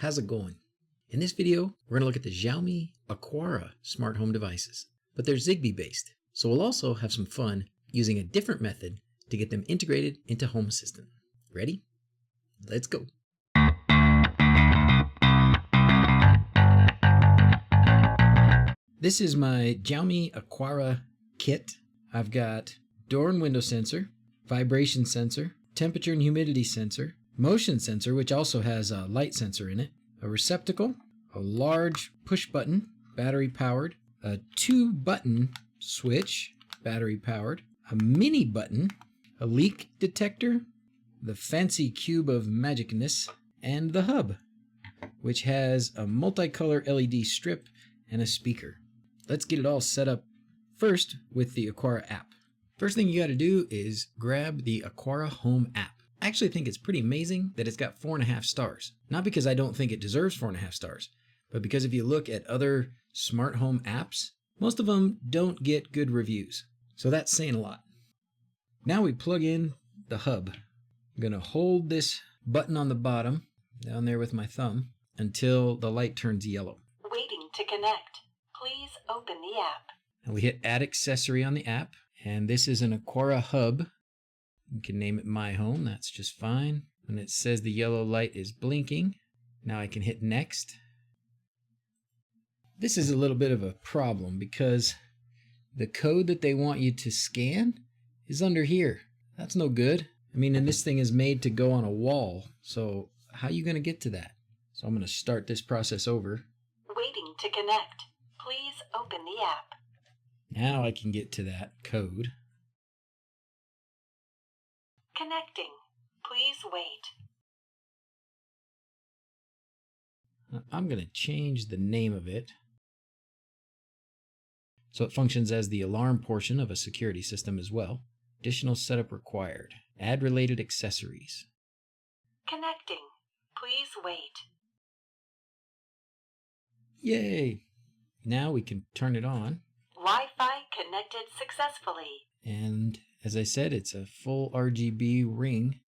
how's it going? In this video, we're going to look at the Xiaomi Aqara smart home devices, but they're Zigbee based, so we'll also have some fun using a different method to get them integrated into Home Assistant. Ready? Let's go. This is my Xiaomi Aqara kit. I've got door and window sensor, vibration sensor, temperature and humidity sensor, motion sensor, which also has a light sensor in it, a receptacle, a large push button, battery powered, a 2-button switch, battery powered, a mini button, a leak detector, the fancy cube of magicness, and the hub, which has a multicolor LED strip and a speaker. Let's get it all set up first with the Aqara app. First thing you got to do is grab the Aqara Home app. I actually think it's pretty amazing that it's got 4.5 stars. Not because I don't think it deserves 4.5 stars, but because if you look at other smart home apps, most of them don't get good reviews. So that's saying a lot. Now we plug in the hub. I'm going to hold this button on the bottom, down there with my thumb, until the light turns yellow. Waiting to connect. Please open the app. And we hit Add Accessory on the app, and this is an Aqara Hub. You can name it My Home, that's just fine. When it says the yellow light is blinking, now I can hit Next. This is a little bit of a problem because the code that they want you to scan is under here. That's no good. I mean, and this thing is made to go on a wall, so how are you going to get to that? So I'm going to start this process over. Waiting to connect. Please open the app. Now I can get to that code. Connecting. Please wait. I'm going to change the name of it so it functions as the alarm portion of a security system as well. Additional setup required. Add related accessories. Connecting. Please wait. Yay! Now we can turn it on. Wi-Fi connected successfully. And as I said, it's a full RGB ring.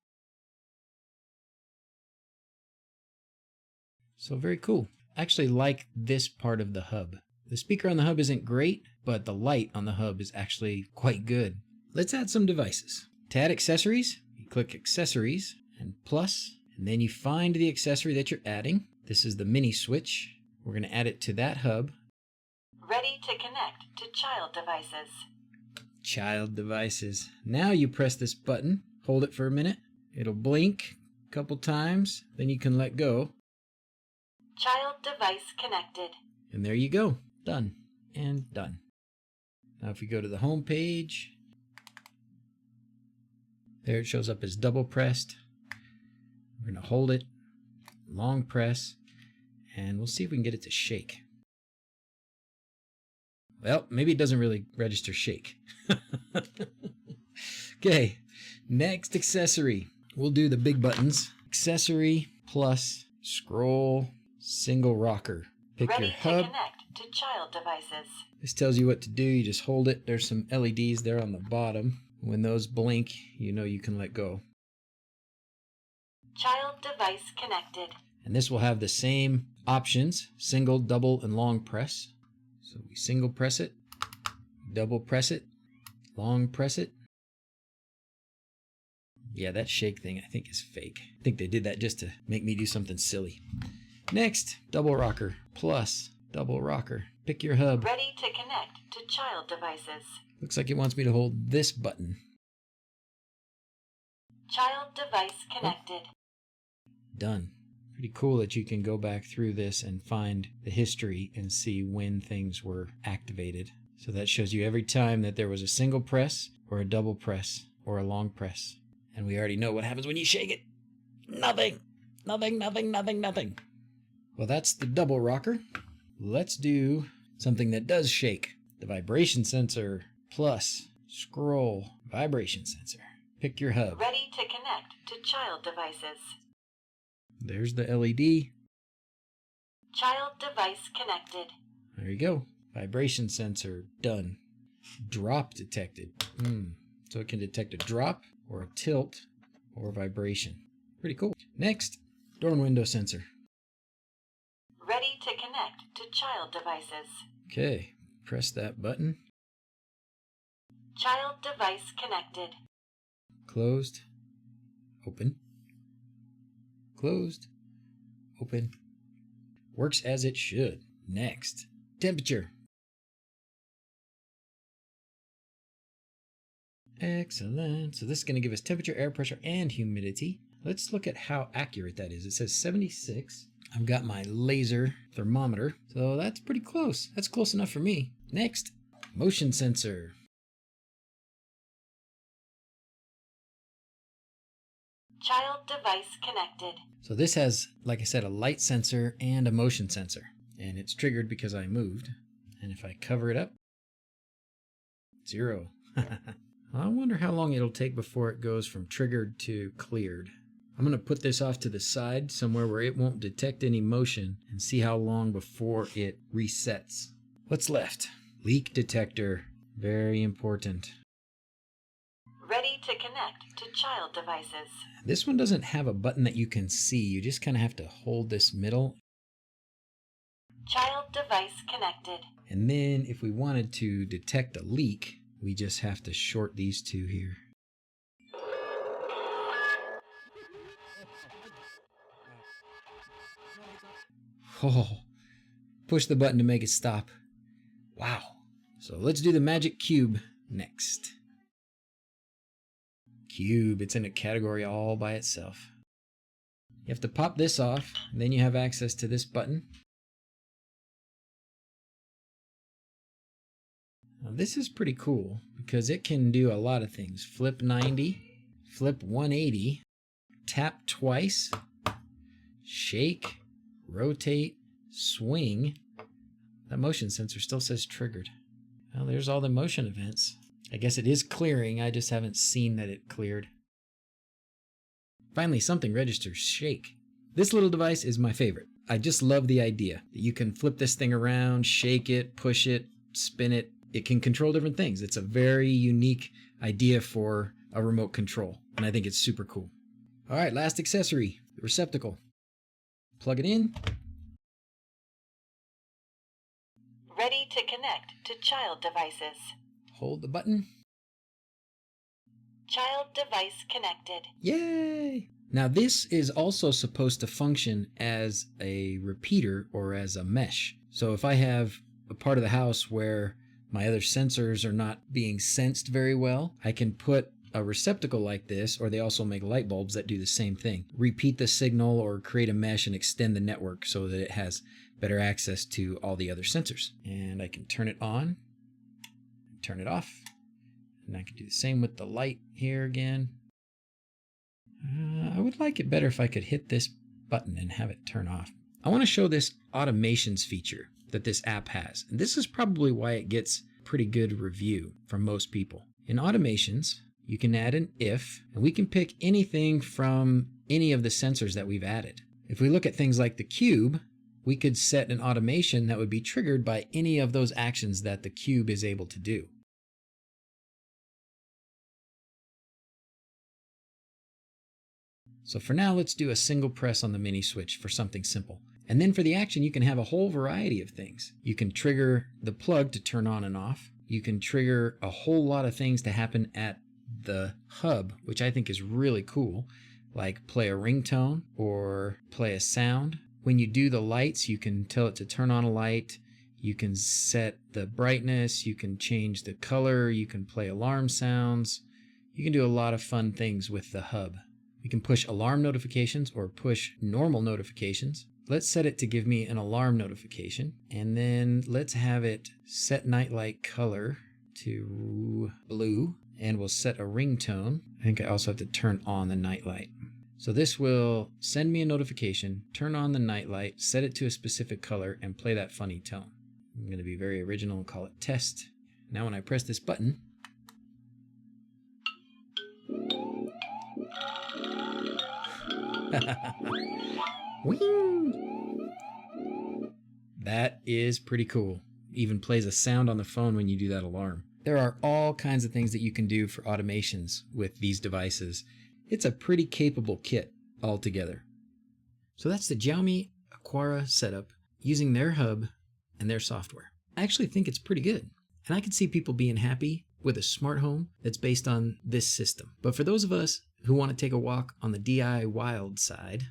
So very cool. I actually like this part of the hub. The speaker on the hub isn't great, but the light on the hub is actually quite good. Let's add some devices. To add accessories, you click Accessories and Plus, and then you find the accessory that you're adding. This is the mini switch. We're going to add it to that hub. Ready to connect to child devices. Child devices. Now you press this button, hold it for a minute. It'll blink a couple times, then you can let go. Child device connected. And there you go. Done and done. Now if we go to the home page, there it shows up as double pressed. We're going to hold it, long press, and we'll see if we can get it to shake. Well, maybe it doesn't really register shake. Okay, next accessory. We'll do the big buttons. Accessory plus scroll single rocker. Pick Ready your hub. to connect to child devices. This tells you what to do. You just hold it. There's some LEDs there on the bottom. When those blink, you know you can let go. Child device connected. And this will have the same options, single, double, and long press. So we single press it, double press it, long press it. Yeah, that shake thing I think is fake. I think they did that just to make me do something silly. Next, double rocker plus double rocker. Pick your hub. Ready to connect to child devices. Looks like it wants me to hold this button. Child device connected. Done. Pretty cool that you can go back through this and find the history and see when things were activated. So that shows you every time that there was a single press or a double press or a long press. And we already know what happens when you shake it. Nothing. Nothing, nothing, nothing, nothing. Well, that's the double rocker. Let's do something that does shake. The vibration sensor plus scroll vibration sensor. Pick your hub. Ready to connect to child devices. There's the LED. Child device connected. There you go. Vibration sensor done. Drop detected. So it can detect a drop or a tilt or vibration. Pretty cool. Next, door and window sensor. to child devices. Okay, press that button. Child device connected. Closed. Open. Closed. Open. Works as it should. Next. Temperature. Excellent. So this is going to give us temperature, air pressure, and humidity. Let's look at how accurate that is. It says 76. I've got my laser thermometer, so that's pretty close. That's close enough for me. Next, motion sensor. Child device connected. So this has, like I said, a light sensor and a motion sensor. And it's triggered because I moved. And if I cover it up, 0. I wonder how long it'll take before it goes from triggered to cleared. I'm going to put this off to the side somewhere where it won't detect any motion and see how long before it resets. What's left? Leak detector. Very important. Ready to connect to child devices. This one doesn't have a button that you can see. You just kind of have to hold this middle. Child device connected. And then if we wanted to detect a leak, we just have to short these two here. Oh, push the button to make it stop. Wow. So let's do the magic cube next. Cube, it's in a category all by itself. You have to pop this off, and then you have access to this button. Now this is pretty cool because it can do a lot of things. Flip 90, flip 180, tap twice, shake, rotate, swing. That motion sensor still says triggered. Well, there's all the motion events. I guess it is clearing, I just haven't seen that it cleared. Finally, something registers shake. This little device is my favorite. I just love the idea that you can flip this thing around, shake it, push it, spin it. It can control different things. It's a very unique idea for a remote control, and I think it's super cool. All right, last accessory, the receptacle. Plug it in. Ready to connect to child devices. Hold the button. Child device connected. Yay! Now this is also supposed to function as a repeater or as a mesh. So if I have a part of the house where my other sensors are not being sensed very well, I can put a receptacle like this, or they also make light bulbs that do the same thing. Repeat the signal or create a mesh and extend the network so that it has better access to all the other sensors. And I can turn it on, turn it off, and I can do the same with the light here again. I would like it better if I could hit this button and have it turn off. I want to show this automations feature that this app has. And this is probably why it gets pretty good review from most people. In automations, you can add an if, and we can pick anything from any of the sensors that we've added. If we look at things like the cube, we could set an automation that would be triggered by any of those actions that the cube is able to do. So for now, let's do a single press on the mini switch for something simple. And then for the action, you can have a whole variety of things. You can trigger the plug to turn on and off. You can trigger a whole lot of things to happen at the hub, which I think is really cool, like play a ringtone or play a sound. When you do the lights, you can tell it to turn on a light. You can set the brightness. You can change the color. You can play alarm sounds. You can do a lot of fun things with the hub. We can push alarm notifications or push normal notifications. Let's set it to give me an alarm notification, and then let's have it set nightlight color to blue, and we'll set a ringtone. I think I also have to turn on the nightlight. So this will send me a notification, turn on the nightlight, set it to a specific color, and play that funny tone. I'm going to be very original and call it test. Now when I press this button, that is pretty cool. Even plays a sound on the phone when you do that alarm. There are all kinds of things that you can do for automations with these devices. It's a pretty capable kit altogether. So that's the Xiaomi Aqara setup using their hub and their software. I actually think it's pretty good, and I can see people being happy with a smart home that's based on this system. But for those of us who want to take a walk on the DIY wild side,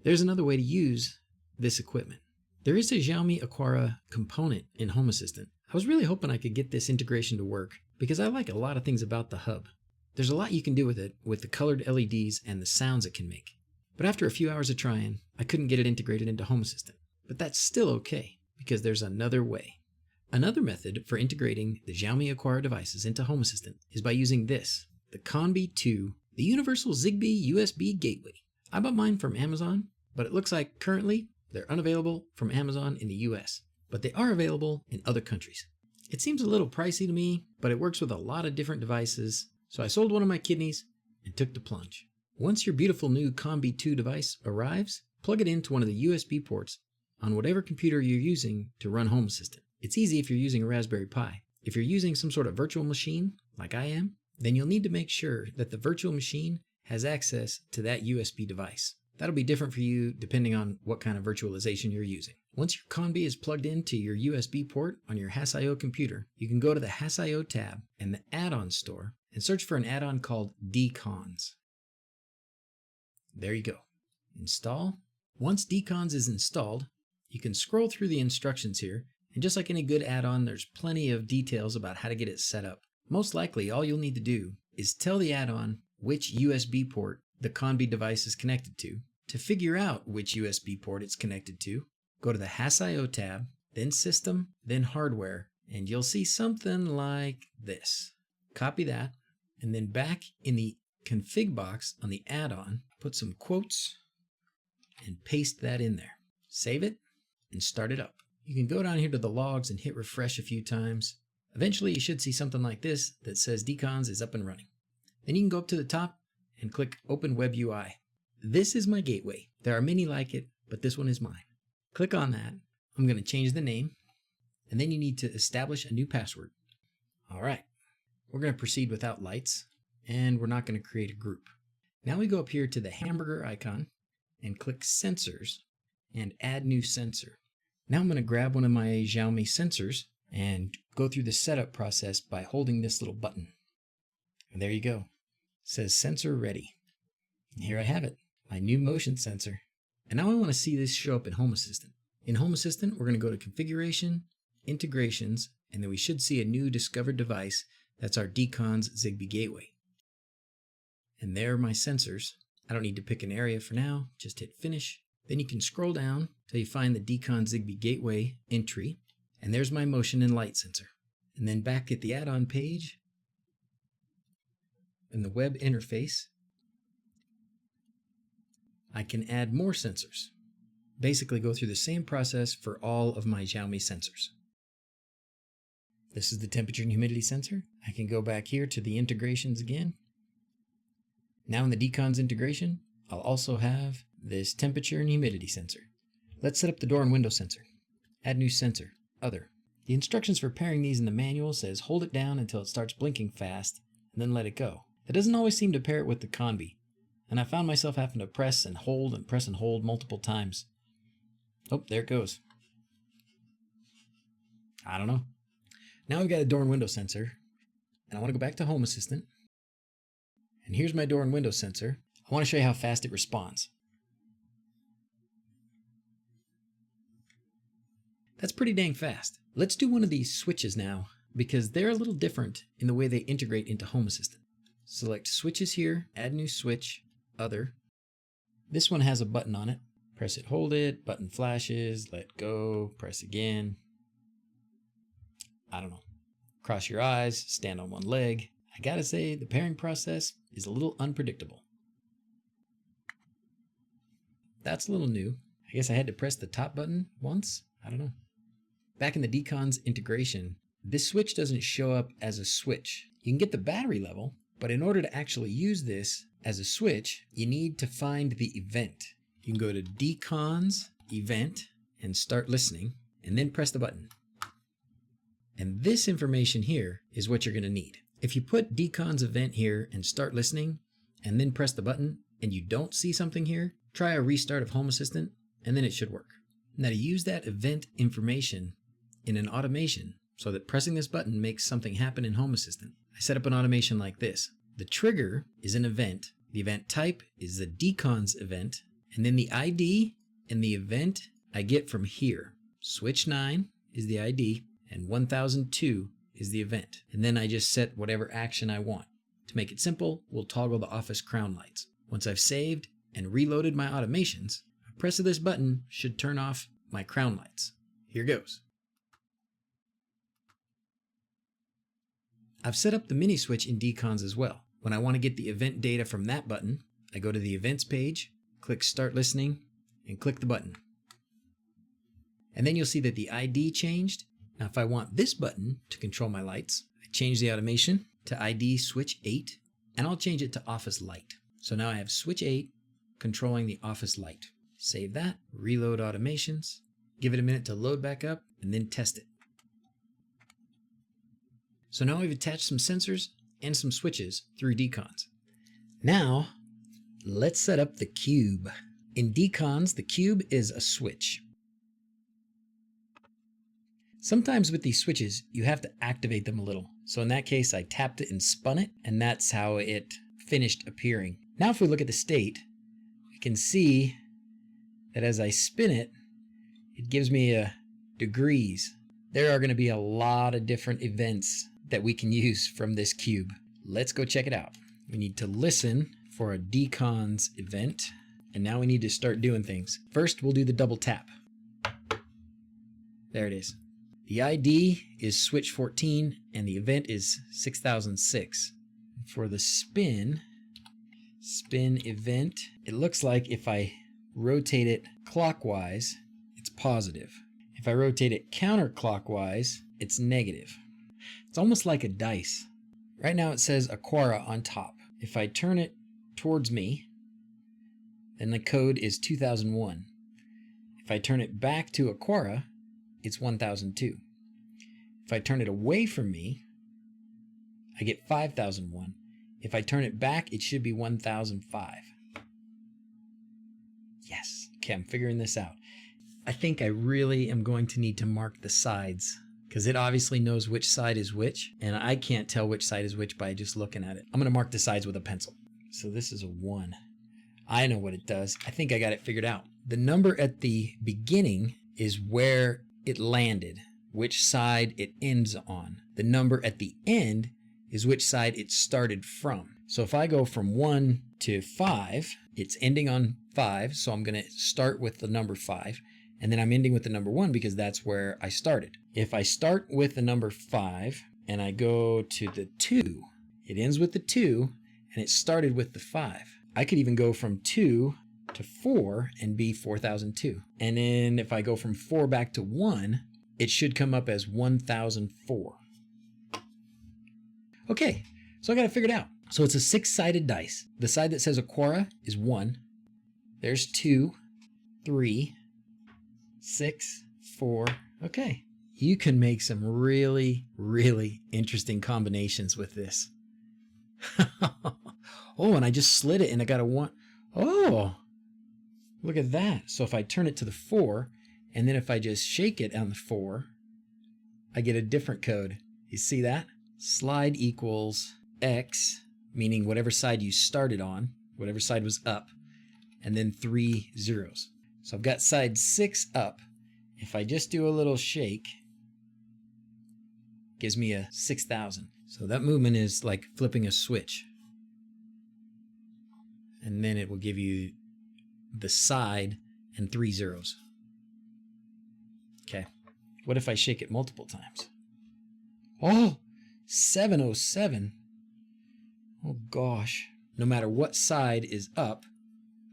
there's another way to use this equipment. There is a Xiaomi Aqara component in Home Assistant. I was really hoping I could get this integration to work because I like a lot of things about the hub. There's a lot you can do with it, with the colored LEDs and the sounds it can make. But after a few hours of trying, I couldn't get it integrated into Home Assistant. But that's still okay, because there's another way. Another method for integrating the Xiaomi Aqara devices into Home Assistant is by using this, the Conbee II, the universal Zigbee USB Gateway. I bought mine from Amazon, but it looks like currently they're unavailable from Amazon in the US, but they are available in other countries. It seems a little pricey to me, but it works with a lot of different devices, so I sold one of my kidneys and took the plunge. Once your beautiful new Conbee II device arrives, plug it into one of the USB ports on whatever computer you're using to run Home Assistant. It's easy if you're using a Raspberry Pi. If you're using some sort of virtual machine, like I am, then you'll need to make sure that the virtual machine has access to that USB device. That'll be different for you depending on what kind of virtualization you're using. Once your Conbee is plugged into your USB port on your HAS.io computer, you can go to the HAS.io tab and the add-on store and search for an add-on called deConz. There you go. Install. Once deConz is installed, you can scroll through the instructions here, and just like any good add-on, there's plenty of details about how to get it set up. Most likely, all you'll need to do is tell the add-on which USB port the Conbee device is connected to figure out which USB port it's connected to, go to the HAS.io tab, then System, then Hardware, and you'll see something like this. Copy that, and then back in the config box on the add-on, put some quotes and paste that in there. Save it and start it up. You can go down here to the logs and hit refresh a few times. Eventually you should see something like this that says deConz is up and running. Then you can go up to the top and click Open Web UI. This is my gateway. There are many like it, but this one is mine. Click on that. I'm going to change the name, and then you need to establish a new password. All right, we're going to proceed without lights, and we're not going to create a group. Now we go up here to the hamburger icon and click Sensors and Add New Sensor. Now I'm going to grab one of my Xiaomi sensors and go through the setup process by holding this little button. And there you go. It says Sensor Ready. And here I have it, my new motion sensor. And now I want to see this show up in Home Assistant. In Home Assistant, we're going to go to Configuration, Integrations, and then we should see a new discovered device. That's our deConz Zigbee Gateway. And there are my sensors. I don't need to pick an area for now, just hit Finish. Then you can scroll down till you find the deConz Zigbee Gateway entry, and there's my motion and light sensor. And then back at the add-on page, in the web interface, I can add more sensors. Basically go through the same process for all of my Xiaomi sensors. This is the temperature and humidity sensor. I can go back here to the integrations again. Now in the deConz integration, I'll also have this temperature and humidity sensor. Let's set up the door and window sensor. Add new sensor, Other. The instructions for pairing these in the manual says hold it down until it starts blinking fast, and then let it go. That doesn't always seem to pair it with the Conbee, and I found myself having to press and hold multiple times. Oh, there it goes. I don't know. Now we've got a door and window sensor, and I want to go back to Home Assistant. And here's my door and window sensor. I want to show you how fast it responds. That's pretty dang fast. Let's do one of these switches now, because they're a little different in the way they integrate into Home Assistant. Select switches here, add new switch, other. This one has a button on it. Press it, hold it, button flashes, let go, press again. I don't know. Cross your eyes, stand on one leg. I gotta say, the pairing process is a little unpredictable. That's a little new. I guess I had to press the top button once? I don't know. Back in the deConz integration, this switch doesn't show up as a switch. You can get the battery level, but in order to actually use this as a switch, you need to find the event. You can go to deConz event and start listening, and then press the button. And this information here is what you're going to need. If you put deConz event here and start listening, and then press the button, and you don't see something here, try a restart of Home Assistant, and then it should work. Now to use that event information, in an automation so that pressing this button makes something happen in Home Assistant. I set up an automation like this. The trigger is an event. The event type is the deConz event. And then the ID and the event I get from here. Switch 9 is the ID and 1002 is the event. And then I just set whatever action I want. To make it simple, we'll toggle the office crown lights. Once I've saved and reloaded my automations, a press of this button should turn off my crown lights. Here goes. I've set up the mini switch in deConz as well. When I want to get the event data from that button, I go to the events page, click Start Listening, and click the button. And then you'll see that the ID changed. Now if I want this button to control my lights, I change the automation to ID switch 8, and I'll change it to office light. So now I have switch 8 controlling the office light. Save that, reload automations, give it a minute to load back up, and then test it. So now we've attached some sensors and some switches through deConz. Now, let's set up the cube. In deConz, the cube is a switch. Sometimes with these switches, you have to activate them a little. So in that case, I tapped it and spun it, and that's how it finished appearing. Now if we look at the state, we can see that as I spin it, it gives me degrees. There are going to be a lot of different events that we can use from this cube. Let's go check it out. We need to listen for a deConz event, and now we need to start doing things. First, we'll do the double tap. There it is. The ID is switch 14, and the event is 6006. For the spin event, it looks like if I rotate it clockwise, it's positive. If I rotate it counterclockwise, it's negative. It's almost like a dice. Right now it says Aqara on top. If I turn it towards me, then the code is 2001. If I turn it back to Aqara, it's 1002. If I turn it away from me, I get 5001. If I turn it back, it should be 1005. Yes. Okay, I'm figuring this out. I think I really am going to need to mark the sides, because it obviously knows which side is which, and I can't tell which side is which by just looking at it. I'm going to mark the sides with a pencil. So this is a 1. I know what it does. I think I got it figured out. The number at the beginning is where it landed, which side it ends on. The number at the end is which side it started from. So if I go from 1 to 5, it's ending on 5, so I'm going to start with the number 5. And then I'm ending with the number 1 because that's where I started. If I start with the number 5 and I go to the 2, it ends with the 2 and it started with the 5. I could even go from 2 to 4 and be 4002. And then if I go from 4 back to 1, it should come up as 1004. Okay, so I got it figured out. So it's a 6-sided dice. The side that says Aqara is 1. There's 2, 3, 6, 4. Okay. You can make some really, really interesting combinations with this. Oh, and I just slid it and I got a 1. Oh, look at that. So if I turn it to the 4, and then if I just shake it on the 4, I get a different code. You see that? Slide equals X, meaning whatever side you started on, whatever side was up, and then 3 zeros. So I've got side 6 up. If I just do a little shake, it gives me a 6000. So that movement is like flipping a switch. And then it will give you the side and 3 zeros. Okay. What if I shake it multiple times? Oh, 707. Oh gosh. No matter what side is up,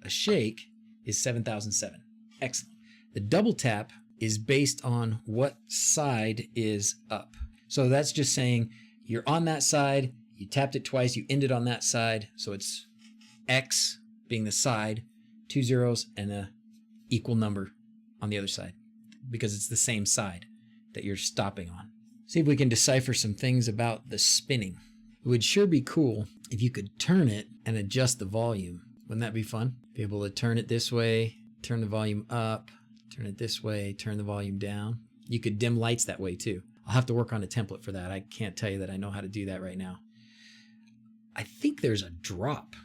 a shake is 7007. Excellent. The double tap is based on what side is up. So that's just saying you're on that side, you tapped it twice, you ended on that side, so it's X being the side, 2 zeros, and a equal number on the other side, because it's the same side that you're stopping on. See if we can decipher some things about the spinning. It would sure be cool if you could turn it and adjust the volume. Wouldn't that be fun? Be able to turn it this way, turn the volume up, turn it this way, turn the volume down. You could dim lights that way too. I'll have to work on a template for that. I can't tell you that I know how to do that right now. I think there's a drop.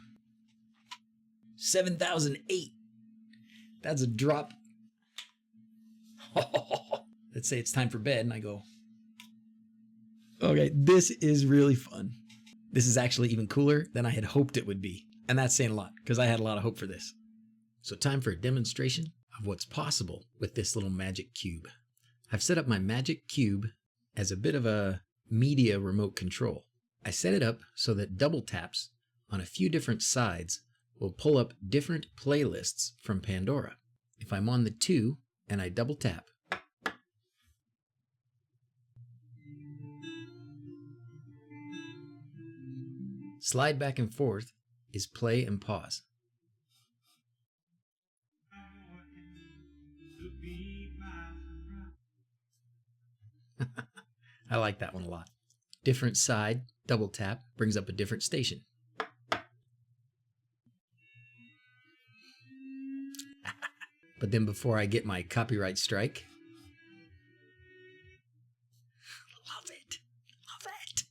7008. That's a drop. Let's say it's time for bed and I go, okay, this is really fun. This is actually even cooler than I had hoped it would be. And that's saying a lot because I had a lot of hope for this. So time for a demonstration of what's possible with this little magic cube. I've set up my magic cube as a bit of a media remote control. I set it up so that double taps on a few different sides will pull up different playlists from Pandora. If I'm on the 2 and I double tap, slide back and forth is play and pause. I like that one a lot. Different side, double tap, brings up a different station. But then before I get my copyright strike, love it, love it.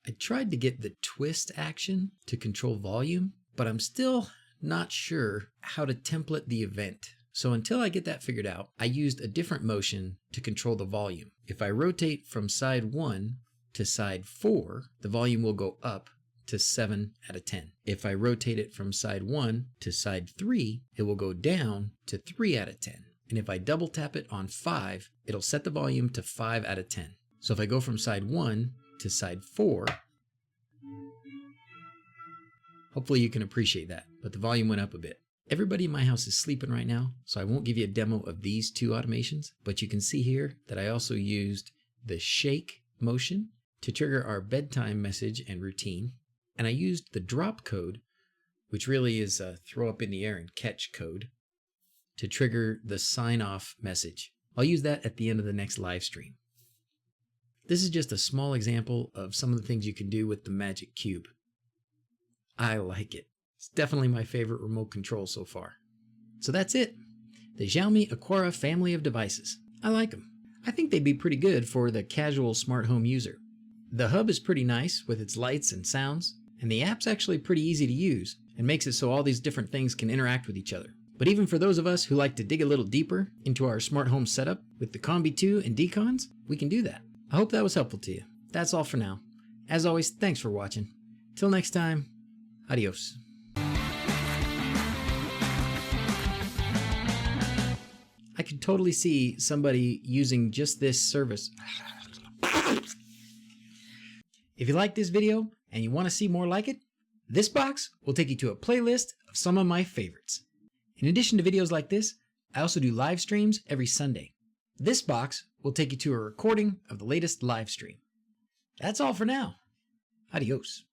I tried to get the twist action to control volume, but I'm still not sure how to template the event. So until I get that figured out, I used a different motion to control the volume. If I rotate from side 1 to side 4, the volume will go up to 7 out of 10. If I rotate it from side 1 to side 3, it will go down to 3 out of 10. And if I double tap it on 5, it'll set the volume to 5 out of 10. So if I go from side 1 to side 4, hopefully you can appreciate that, but the volume went up a bit. Everybody in my house is sleeping right now, so I won't give you a demo of these 2 automations, but you can see here that I also used the shake motion to trigger our bedtime message and routine. And I used the drop code, which really is a throw up in the air and catch code, to trigger the sign off message. I'll use that at the end of the next live stream. This is just a small example of some of the things you can do with the Magic Cube. I like it. It's definitely my favorite remote control so far. So that's it. The Xiaomi Aqara family of devices. I like them. I think they'd be pretty good for the casual smart home user. The hub is pretty nice with its lights and sounds, and the app's actually pretty easy to use and makes it so all these different things can interact with each other. But even for those of us who like to dig a little deeper into our smart home setup with the Conbee II and deConz, we can do that. I hope that was helpful to you. That's all for now. As always, thanks for watching. Till next time, adios. I could totally see somebody using just this service. If you like this video and you want to see more like it, this box will take you to a playlist of some of my favorites. In addition to videos like this, I also do live streams every Sunday. This box will take you to a recording of the latest live stream. That's all for now. Adios.